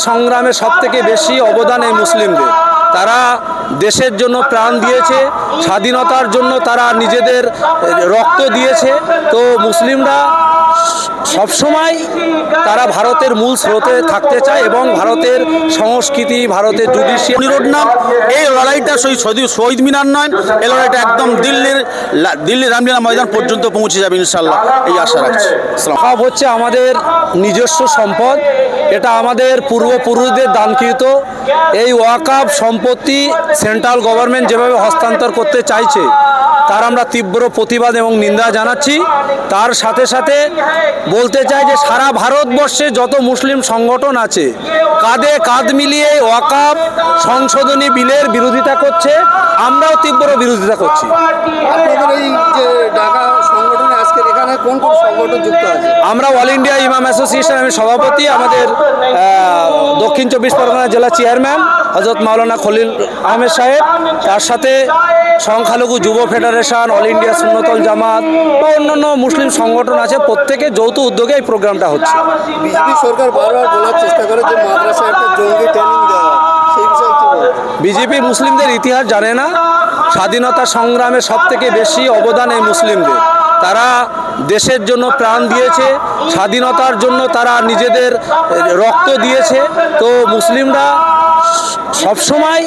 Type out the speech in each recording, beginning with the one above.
সংগ্রামে সবথেকে বেশি অবদান এই মুসলিমদের। তারা দেশের জন্য প্রাণ দিয়েছে, স্বাধীনতার জন্য তারা নিজেদের রক্ত দিয়েছে। তো মুসলিমরা সবসময় তারা ভারতের মূল স্রোতে থাকতে চায় এবং ভারতের সংস্কৃতি, ভারতের জুডিশিয়াল রোড নাম এই লড়াইটা শহীদ মিনার নয়, এই লড়াইটা একদম দিল্লি রামলীলা ময়দান পর্যন্ত পৌঁছে যাবে ইনশাল্লাহ, এই আশা রাখছি। ওয়াকফ হচ্ছে আমাদের নিজস্ব সম্পদ, এটা আমাদের পূর্বপুরুষদের দানকৃত। এই ওয়াকফ সম্পত্তি সেন্ট্রাল গভর্নমেন্ট যেভাবে হস্তান্তর করতে চাইছে তার আমরা তীব্র প্রতিবাদ এবং নিন্দা জানাচ্ছি। তার সাথে সাথে বলতে চাই যে সারা ভারতবর্ষে যত মুসলিম সংগঠন আছে কাঁধে কাঁধ মিলিয়ে ওয়াকফ সংশোধনী বিলের বিরোধিতা করছে, আমরাও তীব্র বিরোধিতা করছি। আমরা অল ইন্ডিয়া ইমাম অ্যাসোসিয়েশনের সভাপতি, আমাদের দক্ষিণ চব্বিশ পরগনা জেলা চেয়ারম্যান হযরত মাওলানা খলিল আহমেদ সাহেব, তার সাথে সংখ্যালঘু যুব ফেডারেশন, অল ইন্ডিয়া সুন্নতল জামাত বা অন্যান্য মুসলিম সংগঠন আছে, প্রত্যেকে যৌথ উদ্যোগে এই প্রোগ্রামটা হচ্ছে। বিজেপি সরকার বারবার বলার চেষ্টা করে যে মাদ্রাসায় একটা জঙ্গি ট্রেনিং দেওয়া, সেই বিষয়ে কি বলবেন? বিজেপি মুসলিমদের ইতিহাস জানে না। স্বাধীনতা সংগ্রামে সবথেকে বেশি অবদান এই মুসলিমদের। তারা দেশের জন্য প্রাণ দিয়েছে, স্বাধীনতার জন্য তারা নিজেদের রক্ত দিয়েছে। তো মুসলিমরা সবসময়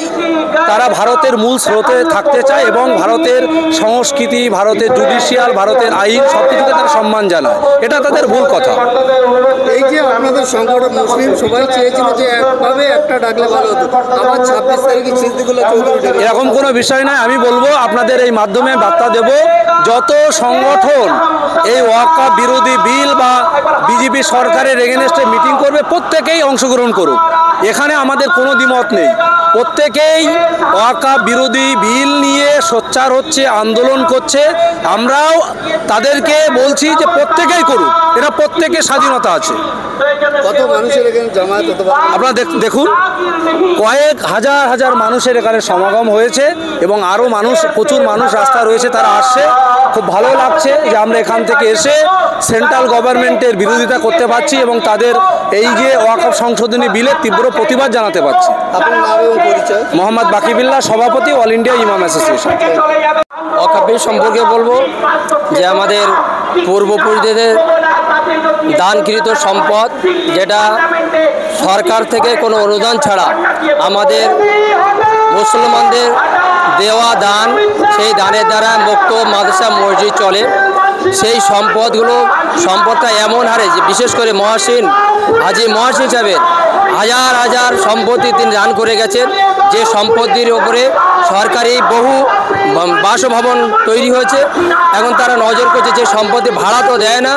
তারা ভারতের মূল স্রোতে থাকতে চায় এবং ভারতের সংস্কৃতি, ভারতের জুডিশিয়াল, ভারতের আইন সব কিছুকে তারা সম্মান জানায়। এটা তাদের ভুল কথা। এই যে আপনাদের সংগঠন মুসলিম সবাই চেয়েছিল যে একভাবে একটা ডাকলে ভালো হতো, আবার 26 তারিখে সিদ্দিকুল্লাহ চৌধুরী, এরকম কোনো বিষয় নয়। আমি বলবো, আপনাদের এই মাধ্যমে বার্তা দেব, যত সংগঠন এই ওয়াকফ বিরোধী বিল বা বিজেপি সরকারের এগেনস্টে মিটিং করবে প্রত্যেকেই অংশগ্রহণ করুক। এখানে আমাদের কোনো দ্বিমত নেই। প্রত্যেকেই ওয়াকফ বিরোধী বিল নিয়ে সোচ্চার হচ্ছে, আন্দোলন করছে। আমরাও তাদেরকে বলছি যে প্রত্যেকেই করুক, এটা প্রত্যেকের স্বাধীনতা আছে। কত মানুষের এখানে জামায়াত হতে পারে? আপনারা দেখুন, কয়েক হাজার হাজার মানুষের এখানে সমাগম হয়েছে এবং আরও প্রচুর মানুষ রাস্তা রয়েছে, তারা আসছে। খুব ভালো লাগছে যে আমরা এখান থেকে এসে সেন্ট্রাল গভর্নমেন্টের বিরোধিতা করতে পারছি এবং তাদের এই যে ওয়াকফ সংশোধনী বিলের তীব্র প্রতিবাদ জানাতে পারছি। আপনার নাম এবং পরিচয়? মোহাম্মদ বাকিবিল্লাহ, সভাপতি, অল ইন্ডিয়া ইমাম অ্যাসোসিয়েশন। ওয়াকফ বিল সম্পর্কে বলবো যে আমাদের পূর্বপুরুষদের দানকৃত সম্পদ, যেটা সরকার থেকে কোনো অনুদান ছাড়া আমাদের মুসলমানদের দেওয়া দান, সেই দানের দ্বারা মুক্ত মাদ্রাসা মসজিদ চলে। সেই সম্পদটা এমন হারে যে বিশেষ করে হাজী মহসিন সাহেবের হাজার হাজার সম্পত্তি তিনি দান করে গেছেন। যে সম্পত্তির ওপরে সরকারি বহু বাসভবন তৈরি হয়েছে, এখন তারা নজর করছে যে সম্পত্তি ভাড়া তো দেয় না,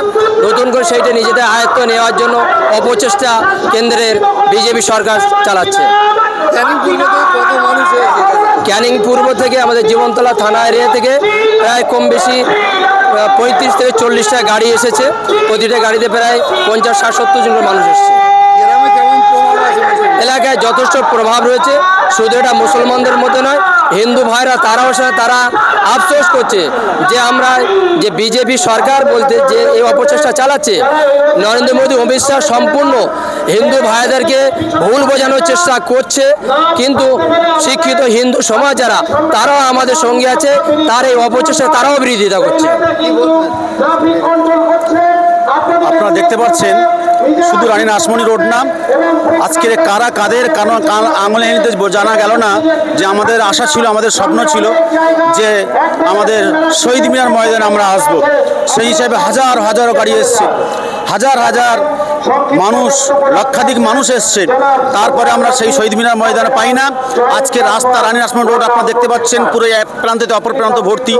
নতুন করে সেইটা নিজেদের আয়ত্ত নেওয়ার জন্য অপচেষ্টা কেন্দ্রের বিজেপি সরকার চালাচ্ছে। ক্যানিং পূর্ব থেকে আমাদের জীবনতলা থানা এরিয়া থেকে প্রায় কম বেশি 35 থেকে 40টা গাড়ি এসেছে। প্রতিটা গাড়িতে প্রায় 50-60-70 জন মানুষ এসেছে। এলাকায় যথেষ্ট প্রভাব রয়েছে। শুধু এটা মুসলমানদের মধ্যে নয়, হিন্দু ভাইরা তারাও তারা আফসোস করছে যে আমরা যে বিজেপি সরকার বলতে যে এই অপচেষ্টা চালাচ্ছে, নরেন্দ্র মোদী, অমিত শাহ সম্পূর্ণ হিন্দু ভাইদেরকে ভুল বোঝানোর চেষ্টা করছে। কিন্তু শিক্ষিত হিন্দু সমাজ যারা, তারাও আমাদের সঙ্গে আছে, তার এই অপচেষ্টা তারাও বিরোধিতা করছে। আপনারা দেখতে পাচ্ছেন শুধু রানী রাসমণি রোড নাম, আজকের কারা কাদের আঙুলে নিতে জানা গেল না যে আমাদের আশা ছিল, আমাদের স্বপ্ন ছিল যে আমাদের শহীদ মিনার ময়দানে আমরা আসব। সেই হিসাবে হাজার হাজার গাড়ি এসছে, হাজার হাজার মানুষ, লক্ষাধিক মানুষ এসছে, তারপরে আমরা সেই শহীদ মিনার ময়দানে পাই না। আজকে রাস্তা রানী রাসমণি রোড আপনারা দেখতে পাচ্ছেন পুরো এক প্রান্ত থেকে অপর প্রান্ত ভর্তি।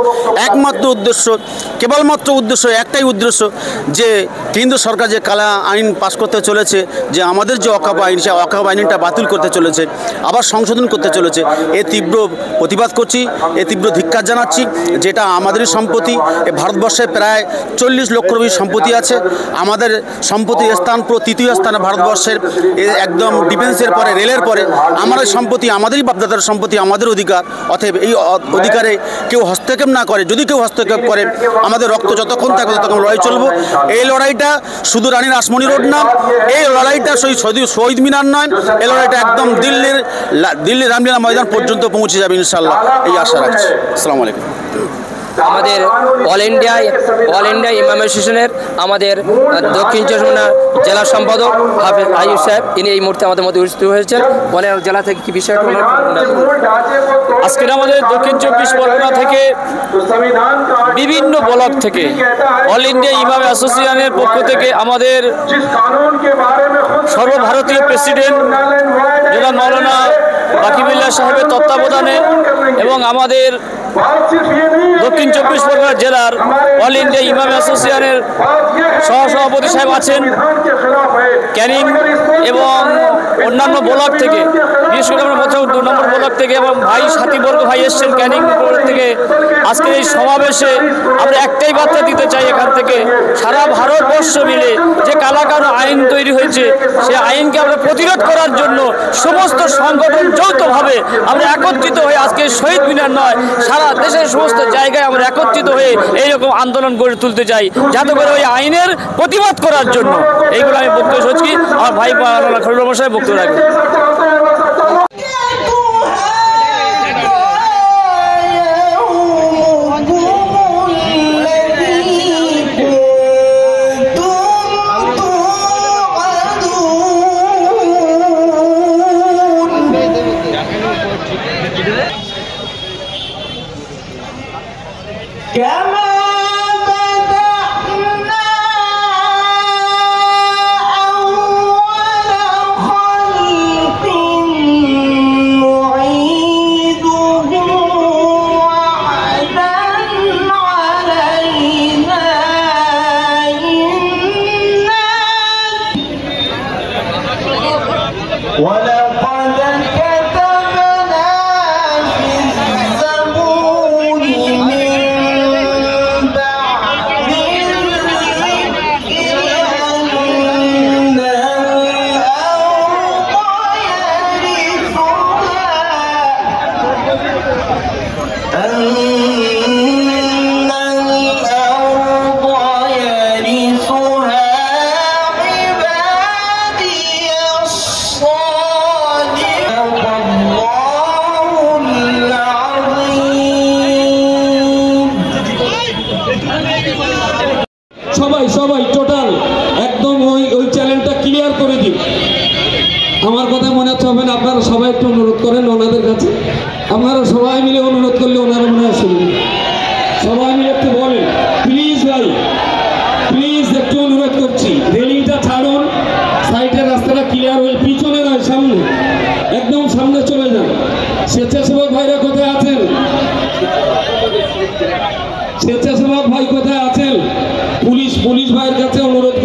কেবলমাত্র উদ্দেশ্য একটাই উদ্দেশ্য যে কেন্দ্র সরকার যে কালা আইন পাস করতে চলেছে, যে আমাদের যে ওয়াকফ আইন, সেই ওয়াকফ আইনটা বাতিল করতে চলেছে, আবার সংশোধন করতে চলেছে। এ তীব্র প্রতিবাদ করছি, এ তীব্র ধিক্কার জানাচ্ছি। যেটা আমাদেরই সম্পত্তি, এ ভারতবর্ষে প্রায় 40 লক্ষর বেশি সম্পত্তি আছে। আমাদের সম্পত্তির স্থান পুরো তৃতীয় স্থানে ভারতবর্ষের, একদম ডিফেন্সের পরে, রেলের পরে। আমাদের সম্পত্তি, আমাদেরই বাপদাদার সম্পত্তি, আমাদের অধিকার। অতএব এই অধিকারে কেউ হস্তক্ষেপ না করে, যদি কেউ হস্তক্ষেপ করে আমাদের রক্ত যতক্ষণ থাকবে ততক্ষণ লড়াই চলবো। এই লড়াইটা শুধু রানী রাসমণি রোড না, এই লড়াইটা শহীদ মিনার নয়, এই লড়াইটা একদম দিল্লি রামলীলা ময়দান পর্যন্ত পৌঁছে যাবে ইনশাল্লাহ, এই আশা রাখছি। আসসালামু আলাইকুম। আমাদের অল ইন্ডিয়া ইমাম অ্যাসোসিয়েশনের আমাদের দক্ষিণ চব্বিশ পরগনা জেলা সম্পাদক হাফেজ আইয়ুব সাহেব, ইনি এই মুহূর্তে আমাদের মধ্যে উপস্থিত হয়েছেন। বলেন জেলা থেকে কি বিষয়? আজকের আমাদের দক্ষিণ চব্বিশ পরগনা থেকে বিভিন্ন ব্লক থেকে অল ইন্ডিয়া ইমাম অ্যাসোসিয়েশনের পক্ষ থেকে আমাদের সর্বভারতীয় প্রেসিডেন্ট জনাব মাওলানা বাকিবুল্লাহ সাহেবের তত্ত্বাবধানে এবং আমাদের দক্ষিণ চব্বিশ পরগনা জেলার অল ইন্ডিয়া ইমাম অ্যাসোসিয়েশনের সহসভাপতি সাহেব আছেন ক্যানিং এবং অন্যান্য ব্লক থেকে, বিশেষ করে আমরা প্রথম 2 নম্বর ব্লক থেকে এবং ভাই সাথীবর্গ ভাই এসছেন ক্যানিং থেকে। আজকের এই সমাবেশে আমরা একটাই বার্তা দিতে চাই এখান থেকে, সারা ভারতবর্ষ মিলে যে কালাকানুন আইন তৈরি হয়েছে, সে আইনকে আমরা প্রতিরোধ করার জন্য সমস্ত সংগঠন যৌথভাবে আমরা একত্রিত হয়ে আজকে শহীদ মিনার নয়, সারা দেশের সমস্ত জায়গায় আমরা একত্রিত হয়ে এইরকম আন্দোলন গড়ে তুলতে চাই, যাতে করে ওই আইনের প্রতিবাদ করার জন্য। এইগুলো আমি বক্তব্য শুনছি। আমার ভাই খলিল মশাই বক্তব্য রাখবেন। সবাই টোটাল একদম ওই চ্যানেলটা ক্লিয়ার করে দিন। আমার কথা মনে হচ্ছে হবে না, আপনারা সবাই একটু অনুরোধ করেন ওনাদের কাছে, আপনারা সবাই মিলে অনুরোধ করলে ওনারা মনে হয় শুনবেন। সবাই মিলে একটু বলেন প্লিজ ভাই, প্লিজ একটু অনুরোধ করছি, রেলিংটা ছাড়ুন, সাইডের রাস্তাটা ক্লিয়ার হয়ে, পিছনে নয় সামনে, একদম সামনে চলে যান। স্বেচ্ছাসেবক ভাইরা কোথায় আছেন? স্বেচ্ছাসেবক ভাই কোথায় আছেন? পুলিশ ভাইয়ের কাছে অনুরোধ